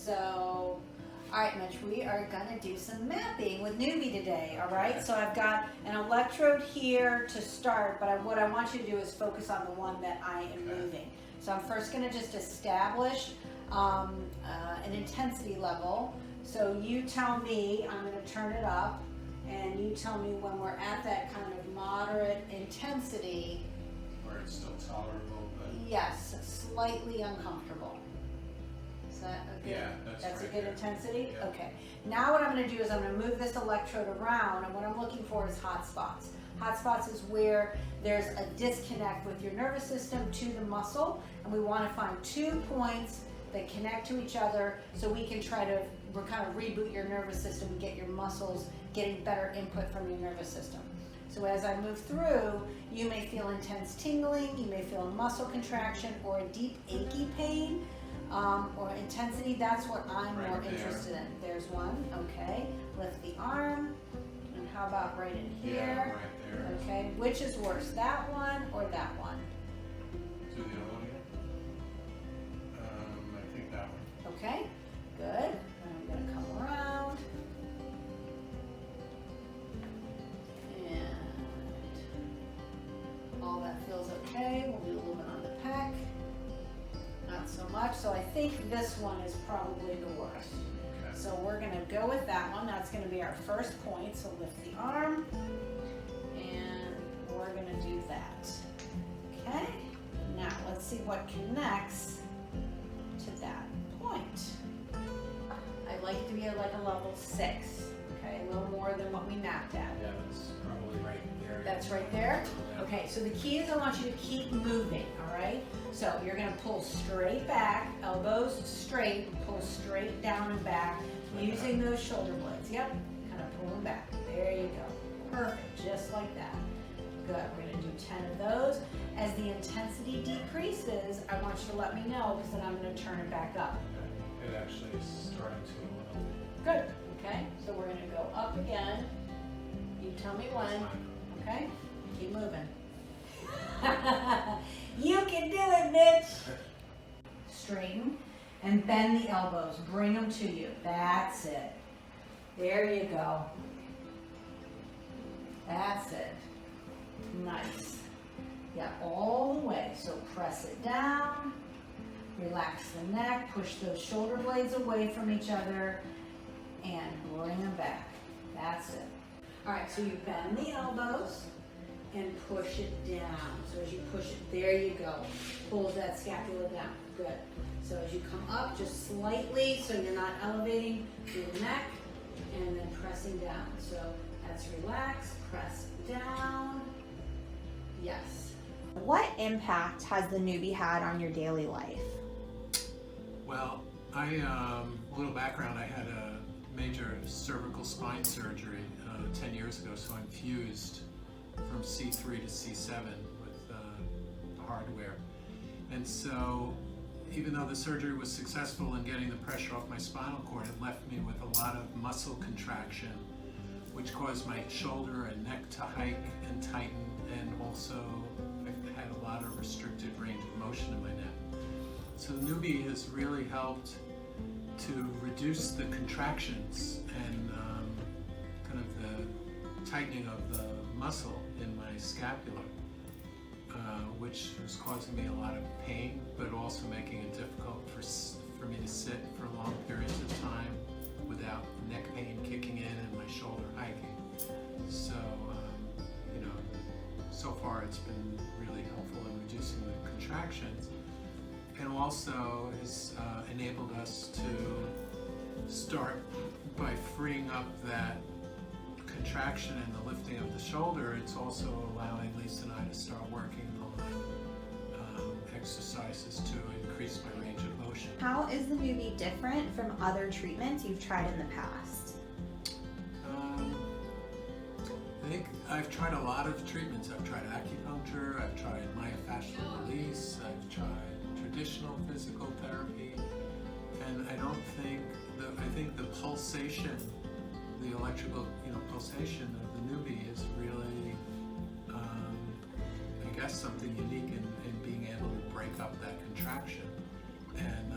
So, all right, Mitch, we are gonna do some mapping with Newbie today, all right? So I've got an electrode here to start, but what I want you to do is focus on the one that I am moving. So I'm first gonna just establish an intensity level. So you tell me, I'm gonna turn it up, and you tell me when we're at that kind of moderate intensity. Where it's still tolerable, but... Yes, slightly uncomfortable. Is that a good, that's right a good there. intensity? Yeah. Okay. Now what I'm going to do is I'm going to move this electrode around, and what I'm looking for is hot spots. Hot spots is where there's a disconnect with your nervous system to the muscle, and we want to find 2 points that connect to each other so we can try to kind of reboot your nervous system and get your muscles getting better input from your nervous system. So as I move through, you may feel intense tingling, you may feel a muscle contraction or a deep achy pain or intensity. That's what I'm Right more there. interested in. There's one, okay. Lift the arm, and how about right in here? Yeah, right there. Okay, which is worse, that one or that one? Do the other one here? I think that one. Okay, good. Then I'm gonna come around. And all that feels okay. We'll do a little bit on the pec. Not so much. So I think this one is probably the worst. Okay. So we're gonna go with that one. That's gonna be our first point. So lift the arm, and we're gonna do that. Okay. Now let's see what connects to that point. I'd like it to be like a level 6. Okay, a little more than what we mapped at. Yeah, that's probably right there. That's right there? Okay, so the key is I want you to keep moving, all right? So you're gonna pull straight back, elbows straight, pull straight down and back, using those shoulder blades. Yep, kind of pulling back. There you go. Perfect, just like that. Good, we're gonna do 10 of those. As the intensity decreases, I want you to let me know because then I'm gonna turn it back up. It actually is starting to a little. Good, okay? So we're gonna go up again. You tell me when. Okay, keep moving. You can do it, Mitch. Straighten and bend the elbows. Bring them to you. That's it. There you go. That's it. Nice. Yeah, all the way. So press it down. Relax the neck. Push those shoulder blades away from each other and bring them back. That's it. All right, so you bend the elbows and push it down. So as you push it, there you go. Pulls that scapula down. Good. So as you come up, just slightly, so you're not elevating through the neck, and then pressing down. So that's relax, press down. Yes. What impact has the Newbie had on your daily life? Well, a little background, I had a major cervical spine surgery 10 years ago, so I'm fused from C3 to C7 with the hardware. And so even though the surgery was successful in getting the pressure off my spinal cord, it left me with a lot of muscle contraction, which caused my shoulder and neck to hike and tighten, and also I had a lot of restricted range of motion in my neck. So the Newbie has really helped to reduce the contractions and kind of the tightening of the muscle in my scapula, which was causing me a lot of pain, but also making it difficult for me to sit for long periods of time without neck pain kicking in and my shoulder hiking. So, so far it's been really helpful in reducing the contractions, and also has enabled us to start by freeing up that contraction and the lifting of the shoulder. It's also allowing Lisa and I to start working on exercises to increase my range of motion. How is the Newbie different from other treatments you've tried in the past? I think I've tried a lot of treatments. I've tried acupuncture, I've tried myofascial release, I've tried traditional physical therapy, and I think the pulsation, the electrical pulsation of the Newbie is really, I guess, something unique in being able to break up that contraction and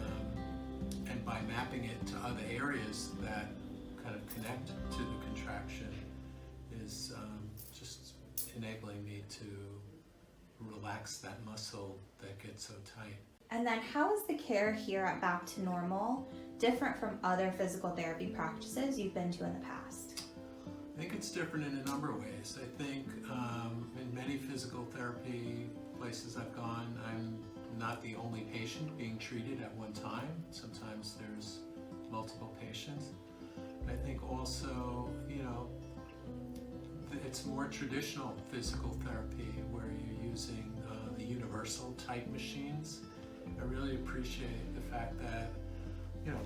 and by mapping it to other areas that kind of connect to the contraction is just enabling me to relax that muscle that gets so tight. And then how is the care here at Back to Normal different from other physical therapy practices you've been to in the past? I think it's different in a number of ways. I think in many physical therapy places I've gone, I'm not the only patient being treated at one time. Sometimes there's multiple patients. I think also, it's more traditional physical therapy where you're using the universal type machines. I really appreciate the fact that,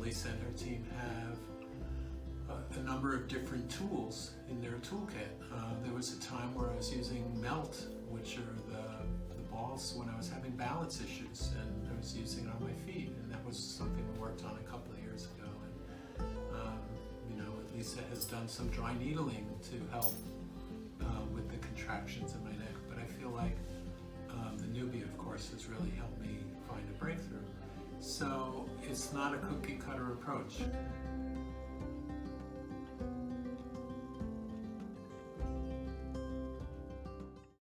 Lisa and her team have a number of different tools in their toolkit. There was a time where I was using melt, which are the balls when I was having balance issues, and I was using it on my feet, and that was something we worked on a couple of years ago. And Lisa has done some dry needling to help with the contractions in my neck, but I feel like the NEUBIE, of course, has really helped me find a breakthrough. So it's not a cookie cutter approach.